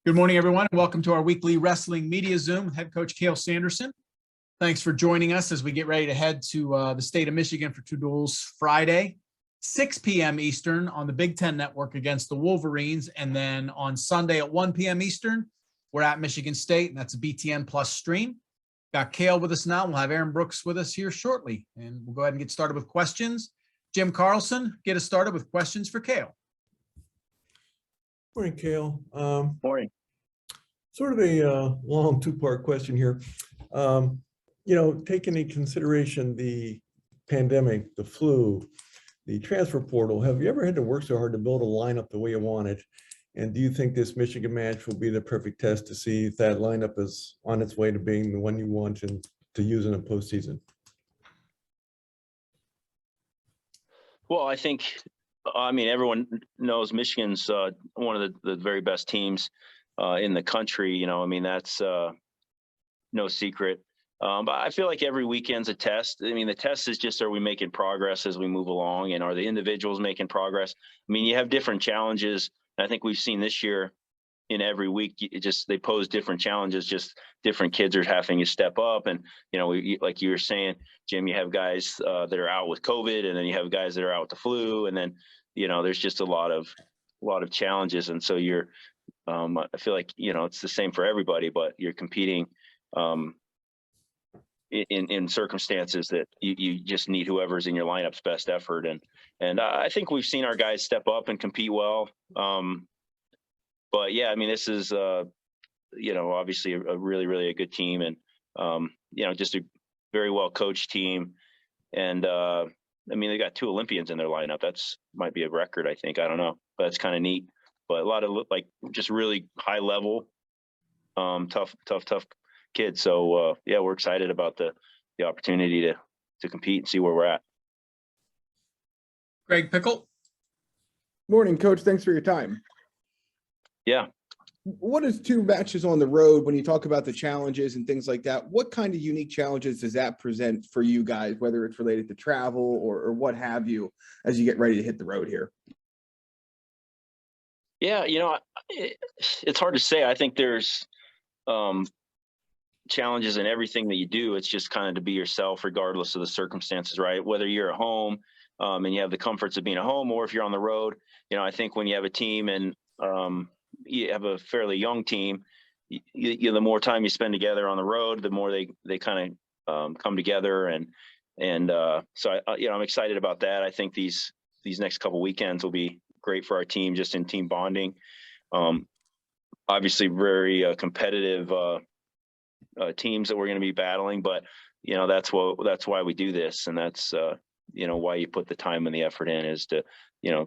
Good morning, everyone, and welcome to our weekly wrestling media Zoom with head coach Cael Sanderson. Thanks for joining us as we get ready to head to the state of Michigan for two duels Friday, 6 p.m. Eastern on the Big Ten Network against the Wolverines. And then on Sunday at 1 p.m. Eastern, we're at Michigan State, and that's a BTN Plus stream. Got Cael with us now. We'll have Aaron Brooks with us here shortly, and we'll go ahead and get started with questions. Jim Carlson, get us started with questions for Cael. Morning, Cael. Morning. Sort of a long two-part question here. Taking into consideration the pandemic, the flu, the transfer portal, have you ever had to work so hard to build a lineup the way you wanted? And do you think this Michigan match will be the perfect test to see if that lineup is on its way to being the one you want and to use in a postseason? Well, everyone knows Michigan's one of the very best teams in the country. That's no secret. But I feel like every weekend's a test. The test is just, are we making progress as we move along, and are the individuals making progress? You have different challenges. I think we've seen this year in every week, they pose different challenges, just different kids are having to step up. And, like you were saying, Jim, you have guys that are out with COVID, and then you have guys that are out with the flu. And then, there's just a lot of challenges. And so I feel like, it's the same for everybody, but you're competing in circumstances that you just need whoever's in your lineup's best effort. And I think we've seen our guys step up and compete well. But yeah, this is, obviously a really, really a good team, and, just a very well coached team. And, they got 2 Olympians in their lineup. Might be a record, I think. I don't know, but it's kind of neat. But a lot of just really high level, tough kids. So yeah, we're excited about the opportunity to compete and see where we're at. Greg Pickle. Morning, Coach. Thanks for your time. Yeah. What is 2 matches on the road, when you talk about the challenges and things like that? What kind of unique challenges does that present for you guys, whether it's related to travel or what have you, as you get ready to hit the road here? Yeah, it's hard to say. I think there's challenges in everything that you do. It's just kind of to be yourself regardless of the circumstances, right? Whether you're at home and you have the comforts of being at home, or if you're on the road. I think when you have a team and you have a fairly young team, the more time you spend together on the road, the more they kind of come together. And so I'm excited about that. I think these next couple weekends will be great for our team, just in team bonding. Obviously very competitive teams that we're going to be battling, but that's why we do this, and that's why you put the time and the effort in, is to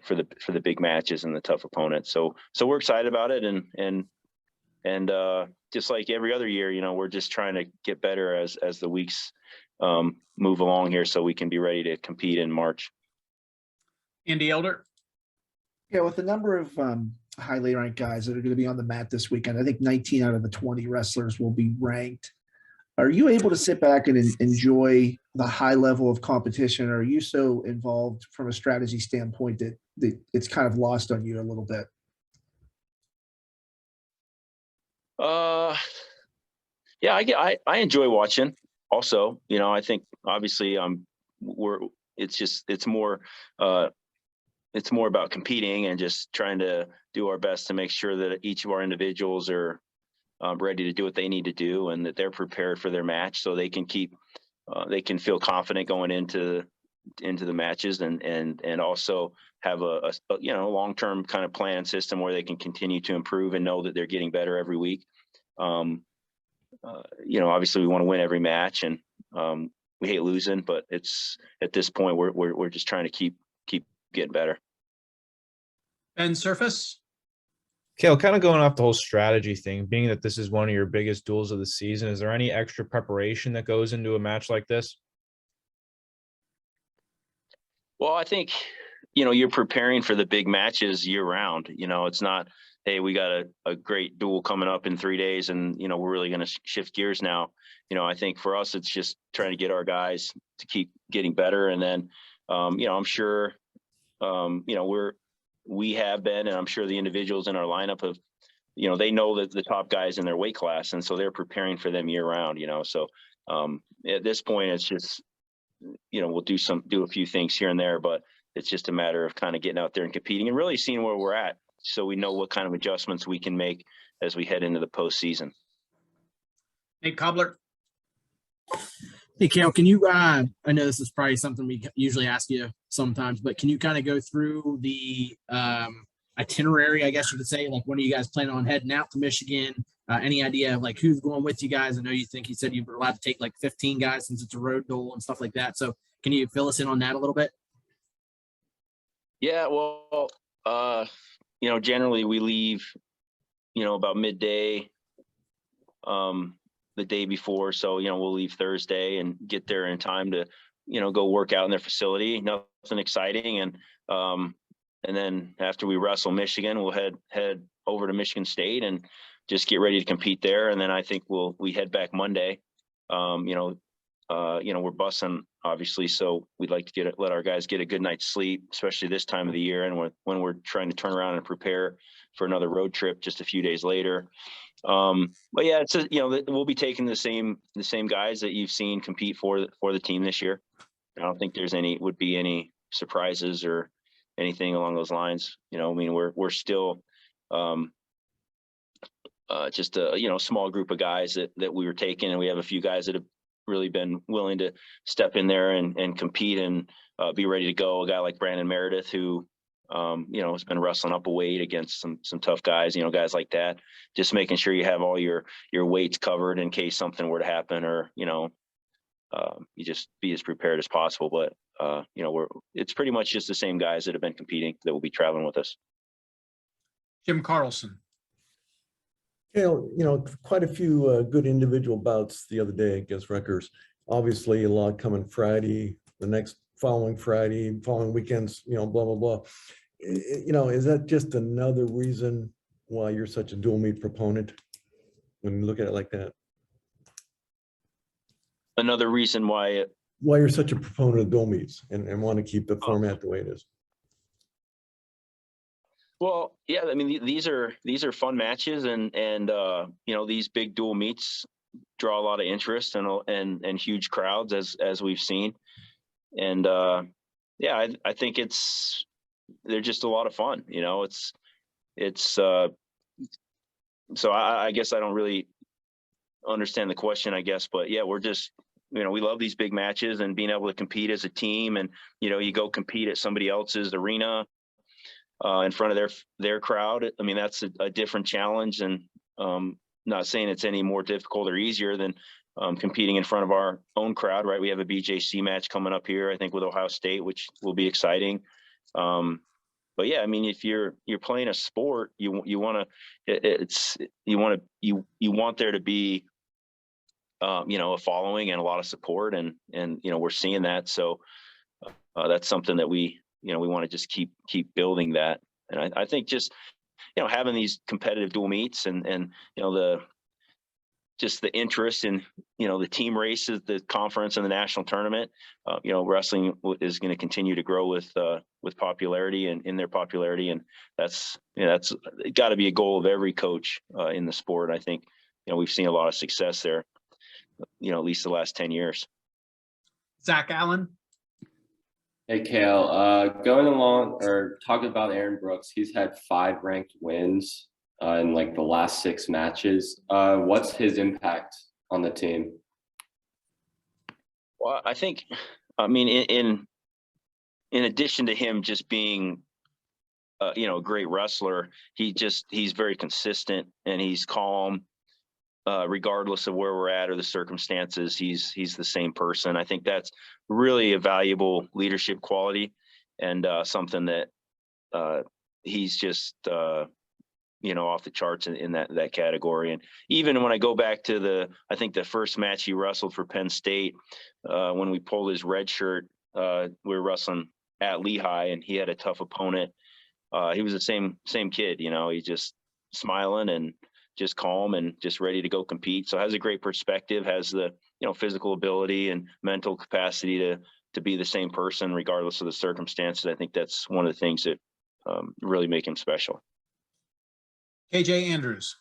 for the big matches and the tough opponents. So we're excited about it, and just like every other year, we're just trying to get better as the weeks move along here, so we can be ready to compete in March. Andy Elder. Yeah, with the number of highly ranked guys that are going to be on the mat this weekend, I think 19 out of the 20 wrestlers will be ranked. Are you able to sit back and enjoy the high level of competition? Or are you so involved from a strategy standpoint that it's kind of lost on you a little bit? Yeah, I enjoy watching also. I think obviously it's more about competing and just trying to do our best to make sure that each of our individuals are ready to do what they need to do, and that they're prepared for their match, so they can they can feel confident going into the matches, and also have a long-term kind of plan system where they can continue to improve and know that they're getting better every week. Obviously we want to win every match, and we hate losing, but it's at this point we're just trying to keep getting better. Ben Surface. Cael, kind of going off the whole strategy thing, being that this is one of your biggest duels of the season, is there any extra preparation that goes into a match like this? Well, I think, you're preparing for the big matches year round. It's not, hey, we got a great duel coming up in 3 days, and, we're really going to shift gears now. I think for us, it's just trying to get our guys to keep getting better. And then, I'm sure, we have been, and I'm sure the individuals in our lineup have, they know that the top guys in their weight class, and so they're preparing for them year round. So at this point, it's just we'll do a few things here and there, but it's just a matter of kind of getting out there and competing and really seeing where we're at, so we know what kind of adjustments we can make as we head into the postseason. Nate Cobbler. Hey, Cael, can you, I know this is probably something we usually ask you sometimes, but can you kind of go through the itinerary, I guess you could say, like, when are you guys planning on heading out to Michigan? Any idea of like who's going with you guys? I know you said you were allowed to take like 15 guys since it's a road duel and stuff like that. So can you fill us in on that a little bit? Yeah, well, generally we leave, about midday, the day before. So, we'll leave Thursday and get there in time to, go work out in their facility. Nothing exciting. And then after we wrestle Michigan, we'll head over to Michigan State and just get ready to compete there. And then I think we head back Monday. We're bussing obviously, so we'd like to let our guys get a good night's sleep, especially this time of the year. And when we're trying to turn around and prepare for another road trip just a few days later. But yeah, it's we'll be taking the same guys that you've seen compete for the team this year. I don't think would be any surprises or anything along those lines. We're still just a small group of guys that we were taking, and we have a few guys that have really been willing to step in there and compete and be ready to go. A guy like Brandon Meredith, who has been wrestling up a weight against some tough guys, guys like that. Just making sure you have all your weights covered in case something were to happen, or you just be as prepared as possible. But it's pretty much just the same guys that have been competing that will be traveling with us. Jim Carlson. Cael, quite a few good individual bouts the other day against Rutgers. Obviously, a lot coming Friday, the next following Friday, following weekends, blah, blah, blah. Is that just another reason why you're such a dual meet proponent when you look at it like that? Another reason why you're such a proponent of dual meets and want to keep the format the way it is. Well, yeah, I mean, these are fun matches, and these big dual meets draw a lot of interest and huge crowds as we've seen. And I think they're just a lot of fun. So I guess I don't really understand the question, I guess, but yeah, we're just, we love these big matches and being able to compete as a team, and you go compete at somebody else's arena in front of their crowd. I mean, that's a different challenge, and not saying it's any more difficult or easier than competing in front of our own crowd, right? We have a BJC match coming up here, I think, with Ohio State, which will be exciting. But yeah, I mean, if you're playing a sport, you want there to be a following and a lot of support, and we're seeing that. So that's something that we want to just keep building that. And I think just having these competitive dual meets and the interest in the team races, the conference, and the national tournament. Wrestling is going to continue to grow with popularity and in their popularity, and that's got to be a goal of every coach in the sport. I think we've seen a lot of success there, at least the last 10 years. Zach Allen. Hey, Cael, going along or talking about Aaron Brooks, he's had 5 ranked wins in like the last 6 matches. What's his impact on the team? Well, I mean, in addition to him just being, a great wrestler, he's very consistent, and he's calm, regardless of where we're at or the circumstances. He's the same person. I think that's really a valuable leadership quality, and something that he's just off the charts in that category. And even when I go back to I think the first match he wrestled for Penn State, when we pulled his red shirt, we were wrestling at Lehigh, and he had a tough opponent. He was the same kid, he just smiling and just calm and just ready to go compete. So has a great perspective, has the physical ability and mental capacity to be the same person regardless of the circumstances. I think that's one of the things that really make him special. KJ Andrews.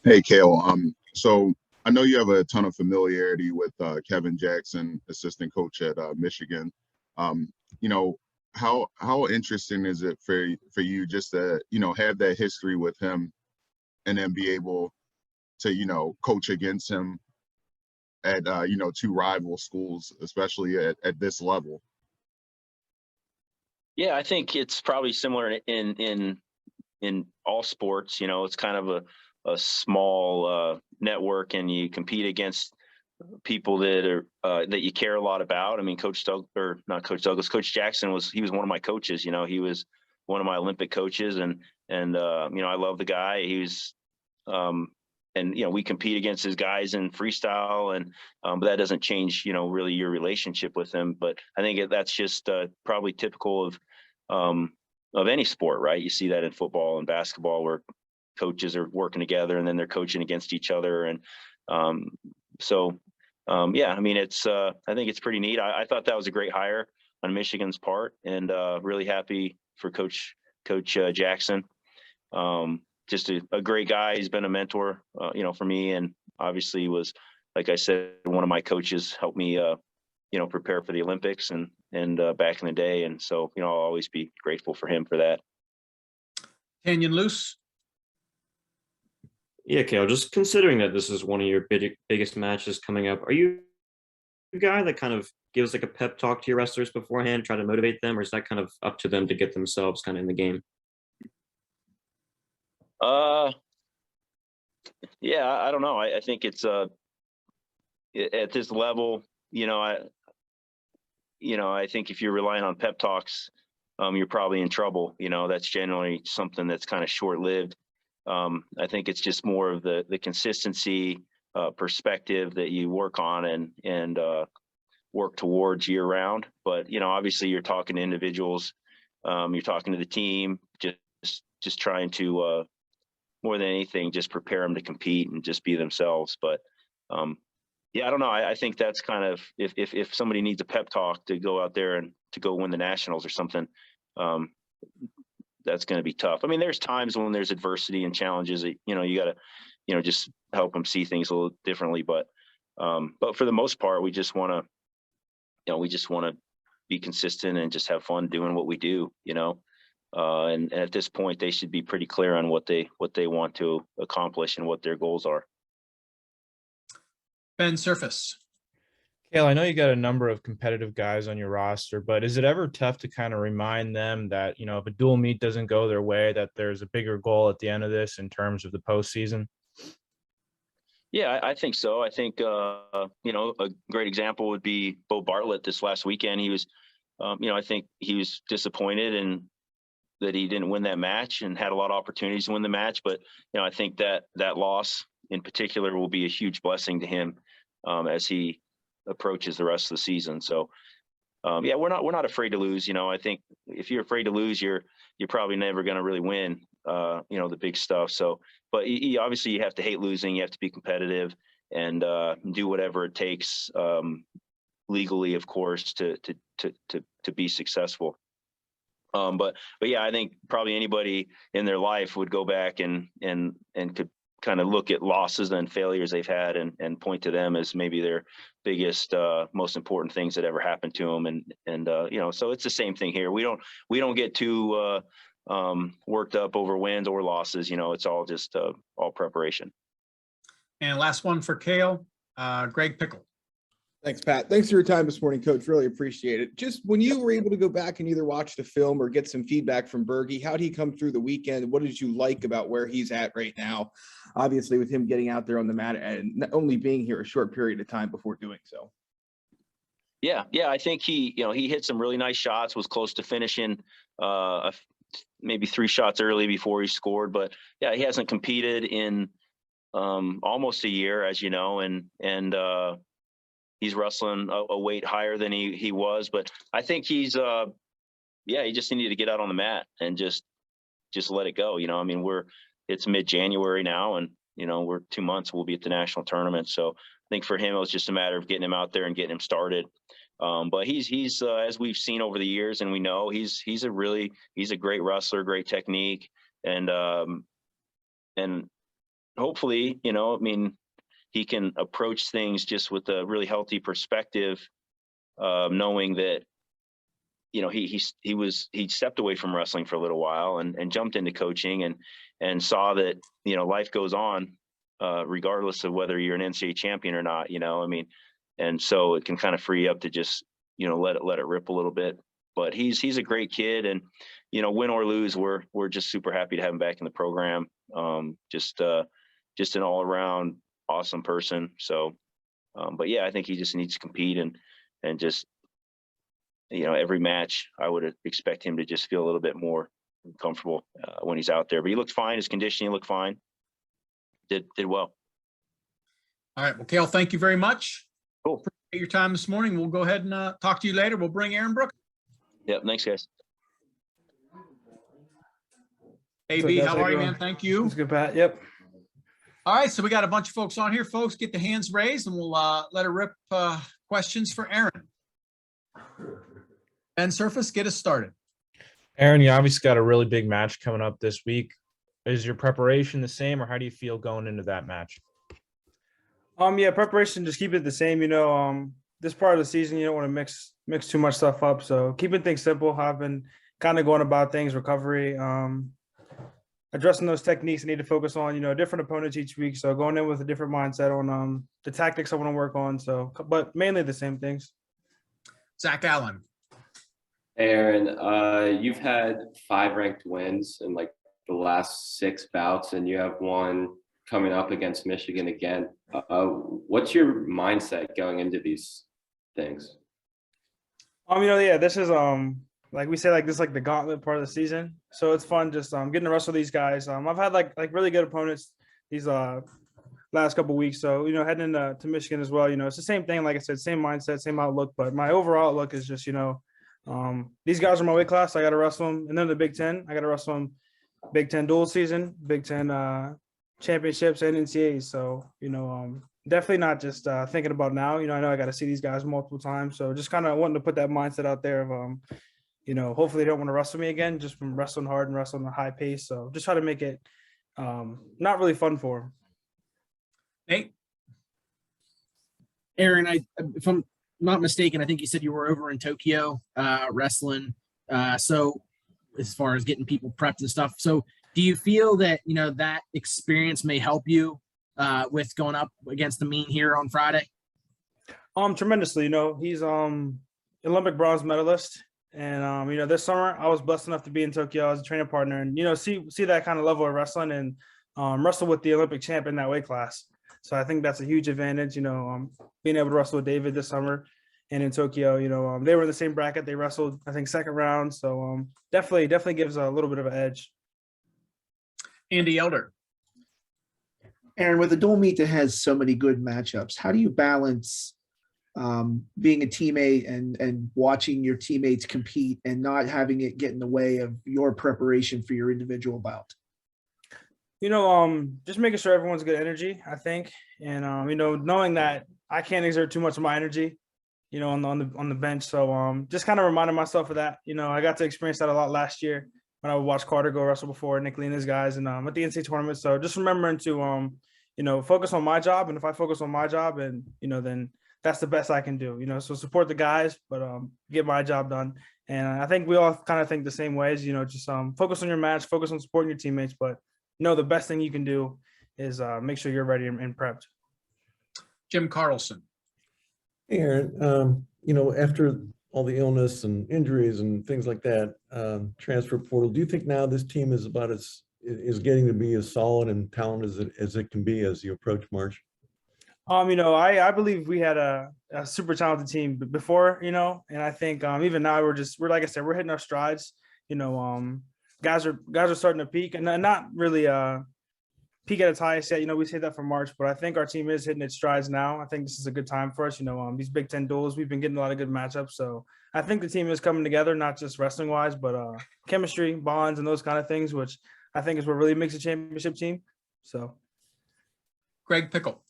Hey, Cael. So I know you have a ton of familiarity with Kevin Jackson, assistant coach at Michigan. You know, how interesting is it for you just to, you know, have that history with him and then be able to, you know, coach against him at, you know, two rival schools, especially at this level? Yeah, I think it's probably similar in all sports. You know, it's kind of a small network, and you compete against people that are that you care a lot about. I mean, Coach Jackson was one of my coaches. You know, he was one of my Olympic coaches, and you know, I love the guy. He was and you know, we compete against his guys in freestyle, and but that doesn't change, you know, really your relationship with him. But I think that's just probably typical of any sport, right? You see that in football and basketball, where coaches are working together and then they're coaching against each other. And yeah, I mean, it's I think it's pretty neat. I thought that was a great hire on Michigan's part, and really happy for Coach Jackson. Just a great guy. He's been a mentor, you know, for me, and obviously was, like I said, one of my coaches, helped me, you know, prepare for the Olympics and back in the day. And so, you know, I'll always be grateful for him for that. Tanyon Loose. Yeah, Cael, just considering that this is one of your biggest matches coming up, are you a guy that kind of gives like a pep talk to your wrestlers beforehand, try to motivate them, or is that kind of up to them to get themselves kind of in the game? Yeah, I don't know. I think it's at this level, you know, I think if you're relying on pep talks, you're probably in trouble. You know, that's generally something that's kind of short-lived. I think it's just more of the consistency perspective that you work on and work towards year round. But, you know, obviously you're talking to individuals, you're talking to the team, just trying to, more than anything, just prepare them to compete and just be themselves. But yeah, I don't know. I think that's kind of, if somebody needs a pep talk to go out there and to go win the nationals or something, that's going to be tough. I mean, there's times when there's adversity and challenges that, you know, you got to, you know, just help them see things a little differently. But for the most part, we just want to be consistent and just have fun doing what we do, you know. And at this point, they should be pretty clear on what they want to accomplish and what their goals are. Ben Surface. Cael, I know you got a number of competitive guys on your roster, but is it ever tough to kind of remind them that, you know, if a dual meet doesn't go their way, that there's a bigger goal at the end of this in terms of the postseason? Yeah, I think so. I think, you know, a great example would be Bo Bartlett this last weekend. He was, you know, I think he was disappointed and that he didn't win that match and had a lot of opportunities to win the match. But, you know, I think that loss in particular will be a huge blessing to him as he approaches the rest of the season. So, yeah, we're not afraid to lose. You know, I think if you're afraid to lose, you're probably never going to really win, you know, the big stuff. So, but obviously you have to hate losing. You have to be competitive and do whatever it takes legally, of course, to be successful. But yeah, I think probably anybody in their life would go back and could kind of look at losses and failures they've had and point to them as maybe their biggest, most important things that ever happened to them. And you know, so it's the same thing here. We don't get too worked up over wins or losses. You know, it's all just all preparation. And last one for Cael, Greg Pickle. Thanks, Pat. Thanks for your time this morning, Coach. Really appreciate it. Just when you were able to go back and either watch the film or get some feedback from Bergie, how did he come through the weekend? What did you like about where he's at right now? Obviously, with him getting out there on the mat and not only being here a short period of time before doing so. Yeah, I think he hit some really nice shots, was close to finishing maybe 3 shots early before he scored. But yeah, he hasn't competed in almost a year, as you know, and he's wrestling a weight higher than he was. But I think he's he just needed to get out on the mat and just let it go. You know, I mean, it's mid-January now, and you know, we're 2 months, we'll be at the national tournament. So I think for him, it was just a matter of getting him out there and getting him started. But he's as we've seen over the years, and we know he's a great wrestler, great technique, and hopefully, you know, I mean, he can approach things just with a really healthy perspective, knowing that, you know, he stepped away from wrestling for a little while and jumped into coaching and saw that, you know, life goes on, regardless of whether you're an NCAA champion or not, you know, I mean, and so it can kind of free you up to just, you know, let it rip a little bit. But he's a great kid, and, you know, win or lose, we're just super happy to have him back in the program. Just an all around awesome person. So, but yeah, I think he just needs to compete and just, you know, every match I would expect him to just feel a little bit more comfortable when he's out there. But he looked fine. His conditioning looked fine. Did well. All right. Well, Cael, thank you very much. Cool. Appreciate your time this morning. We'll go ahead and talk to you later. We'll bring Aaron Brooks. Yep. Thanks, guys. AB, how are you, man? Thank you. It's good, Pat. Yep. All right. So we got a bunch of folks on here. Folks, get the hands raised and we'll let her rip questions for Aaron. Ben Surface, get us started. Aaron, you obviously got a really big match coming up this week. Is your preparation the same, or how do you feel going into that match? Yeah, preparation, just keep it the same. You know, this part of the season, you don't want to mix too much stuff up. So keeping things simple. I've been kind of going about things, recovery, addressing those techniques I need to focus on, you know, different opponents each week. So going in with a different mindset on the tactics I want to work on. So, but mainly the same things. Zach Allen. Aaron, you've had 5 ranked wins in like the last 6 bouts, and you have one coming up against Michigan again. What's your mindset going into these things? You know, yeah, this is like we say, like this is like the gauntlet part of the season. So it's fun just getting to wrestle these guys. I've had like really good opponents these last couple of weeks. So, you know, heading into Michigan as well, you know, it's the same thing. Like I said, same mindset, same outlook. But my overall outlook is just, you know, these guys are my weight class. I got to wrestle them. And then the Big Ten, I got to wrestle them Big Ten dual season, Big Ten championships and NCAAs. So, you know, definitely not just thinking about now. You know, I know I got to see these guys multiple times. So just kind of wanting to put that mindset out there of, you know, hopefully they don't want to wrestle me again, just from wrestling hard and wrestling at a high pace. So just try to make it not really fun for them. Nate? Aaron, if I'm not mistaken, I think you said you were over in Tokyo wrestling. So as far as getting people prepped and stuff. So do you feel that, you know, that experience may help you with going up against the mean here on Friday? Tremendously. You know, he's Olympic bronze medalist. And, you know, this summer I was blessed enough to be in Tokyo as a training partner and, you know, see that kind of level of wrestling and wrestle with the Olympic champ in that weight class. So I think that's a huge advantage, you know, being able to wrestle with David this summer and in Tokyo, you know, they were in the same bracket. They wrestled, I think, second round. So definitely gives a little bit of an edge. Andy Elder. Aaron, with a dual meet that has so many good matchups, how do you balance being a teammate and watching your teammates compete and not having it get in the way of your preparation for your individual bout? You know, just making sure everyone's good energy, I think. And, you know, knowing that I can't exert too much of my energy, you know, on the bench. So just kind of reminding myself of that. You know, I got to experience that a lot last year when I would watch Carter go wrestle before, Nick Lee and his guys, and at the NCAA tournament. So just remembering to, you know, focus on my job. And if I focus on my job, and, you know, then that's the best I can do, you know, so support the guys, but get my job done. And I think we all kind of think the same ways, you know, just focus on your match, focus on supporting your teammates, but no, the best thing you can do is make sure you're ready and prepped. Jim Carlson. Hey, Aaron, you know, after all the illness and injuries and things like that, transfer portal, do you think now this team is about is getting to be as solid and talented as it can be as you approach March? You know, I believe we had a super talented team before, you know, and I think even now we're like I said, we're hitting our strides. You know, guys are starting to peak and not really peak at its highest yet. You know, we say that for March, but I think our team is hitting its strides now. I think this is a good time for us. You know, these Big Ten duels, we've been getting a lot of good matchups. So I think the team is coming together, not just wrestling wise, but chemistry, bonds, and those kind of things, which I think is what really makes a championship team. So, Greg Pickle.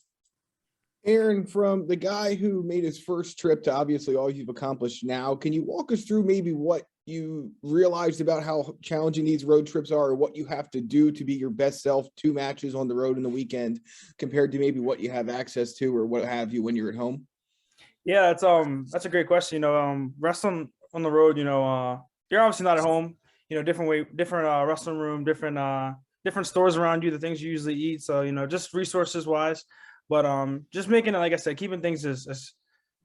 Aaron, from the guy who made his first trip to obviously all you've accomplished now, can you walk us through maybe what you realized about how challenging these road trips are, or what you have to do to be your best self 2 matches on the road in the weekend compared to maybe what you have access to or what have you when you're at home? Yeah, that's a great question. Wrestling on the road, you're obviously not at home. Different wrestling room, different stores around you, the things you usually eat. So just resources wise, but just making it, like I said, keeping things as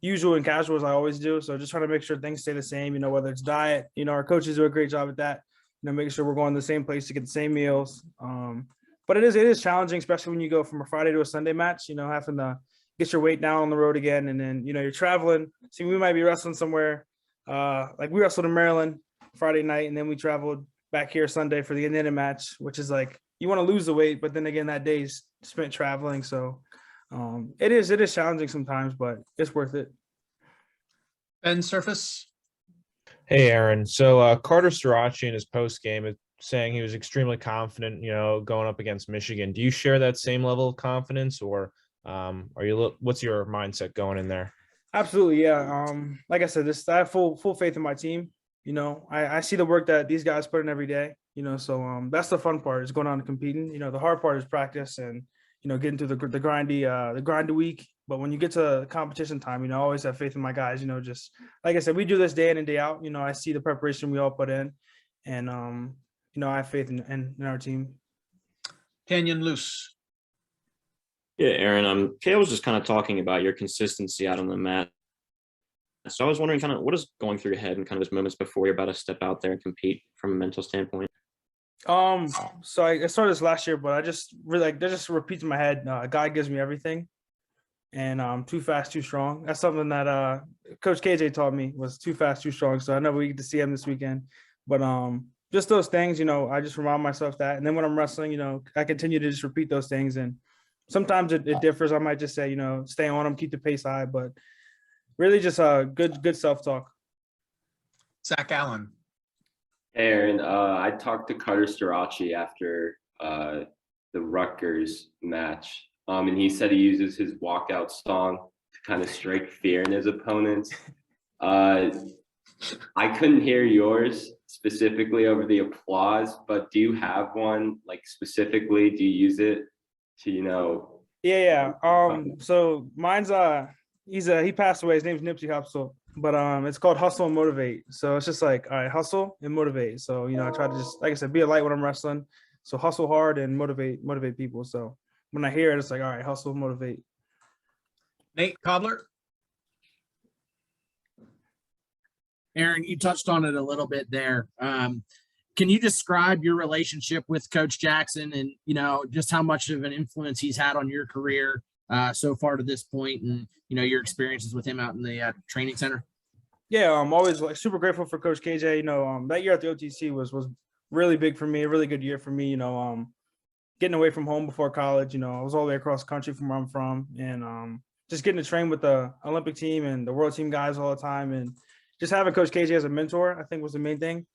usual and casual as I always do. So just trying to make sure things stay the same. Whether it's diet, our coaches do a great job at that. Making sure we're going to the same place to get the same meals. But it is challenging, especially when you go from a Friday to a Sunday match. Having to get your weight down on the road again, and then you're traveling. See, we might be wrestling somewhere. Like we wrestled in Maryland Friday night, and then we traveled back here Sunday for the Nittany match, which is like you want to lose the weight, but then again that day's spent traveling. So it is challenging sometimes, but it's worth it. Ben Surface. Hey, Aaron. So Carter Sirachi in his post game is saying he was extremely confident, going up against Michigan. Do you share that same level of confidence, or what's your mindset going in there? Absolutely, yeah. Like I said, I have full faith in my team. I see the work that these guys put in every day. So that's the fun part, is going on and competing. The hard part is practice and getting through the grindy week. But when you get to competition time, I always have faith in my guys. Just like I said, we do this day in and day out. I see the preparation we all put in, and I have faith in our team. Tanyon Loose. Yeah, Aaron, Cael was just kind of talking about your consistency out on the mat. So I was wondering kind of what is going through your head and kind of those moments before you're about to step out there and compete from a mental standpoint? So I started this last year, but I just really that just repeats in my head. God gives me everything, and too fast, too strong. That's something that Coach KJ taught me, was too fast, too strong. So I know we get to see him this weekend, but just those things, I just remind myself that. And then when I'm wrestling, I continue to just repeat those things. And sometimes it differs. I might just say, stay on them, keep the pace high, but really just good self-talk. Zach Allen. Hey, Aaron, I talked to Carter Sirachi after the Rutgers match, and he said he uses his walkout song to kind of strike fear in his opponents. I couldn't hear yours specifically over the applause, but do you have one, like specifically? Do you use it to, Yeah. So mine's he passed away. His name's Nipsey Hussle, but it's called Hustle and Motivate. So it's just like, all right, hustle and motivate. So I try to just, like I said, be a light when I'm wrestling. So hustle hard and motivate people. So when I hear it, it's like, all right, hustle, motivate. Nate Cobbler. Aaron, you touched on it a little bit there. Can you describe your relationship with Coach Jackson and, just how much of an influence he's had on your career so far to this point, and, your experiences with him out in the training center? Yeah, I'm always like super grateful for Coach KJ. That year at the OTC was really big for me, a really good year for me. Getting away from home before college, I was all the way across the country from where I'm from, and just getting to train with the Olympic team and the world team guys all the time, and just having Coach KJ as a mentor, I think was the main thing,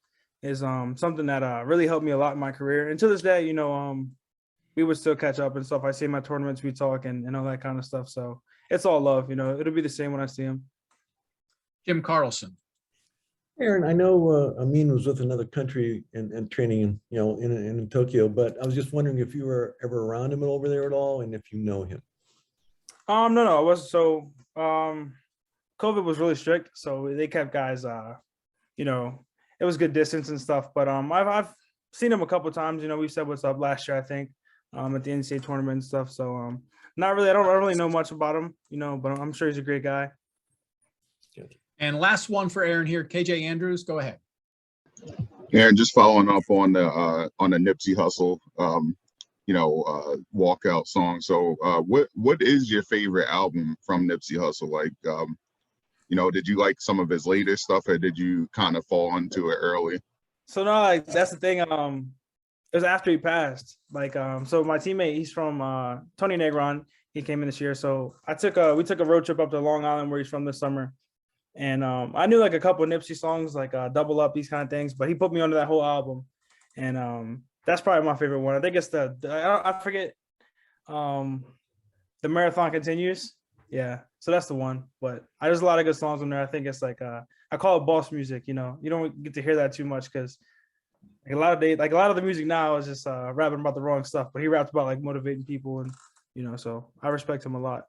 is something that really helped me a lot in my career. And to this day, we would still catch up and stuff. I see in my tournaments, we talk and all that kind of stuff. So it's all love, it'll be the same when I see him. Jim Carlson. Aaron, I know Amin was with another country and training in Tokyo, but I was just wondering if you were ever around him over there at all, and if you know him. No, I wasn't. So COVID was really strict, so they kept guys it was good distance and stuff. But I've seen him a couple of times. We said what's up last year, I think, at the NCAA tournament and stuff. So not really. I don't really know much about him, but I'm sure he's a great guy. And last one for Aaron here, KJ Andrews. Go ahead. Aaron, just following up on the Nipsey Hussle, walkout song. So, what is your favorite album from Nipsey Hussle? Like, did you like some of his later stuff, or did you kind of fall into it early? So no, like that's the thing. It was after he passed. Like, so my teammate, he's from Tony Negron. He came in this year. So we took a road trip up to Long Island, where he's from, this summer. And I knew like a couple of Nipsey songs, like Double Up, these kind of things, but he put me onto that whole album. And that's probably my favorite one. I think it's I forget, The Marathon Continues. Yeah, so that's the one. But there's a lot of good songs on there. I think it's like I call it boss music. You know, you don't get to hear that too much because like a lot of the music now is just rapping about the wrong stuff. But he raps about like motivating people, and so I respect him a lot.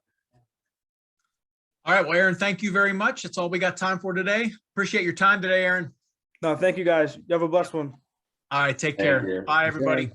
All right. Well, Aaron, thank you very much. That's all we got time for today. Appreciate your time today, Aaron. No, thank you guys. You have a blessed one. All right. Take Thank care. you. Bye, everybody.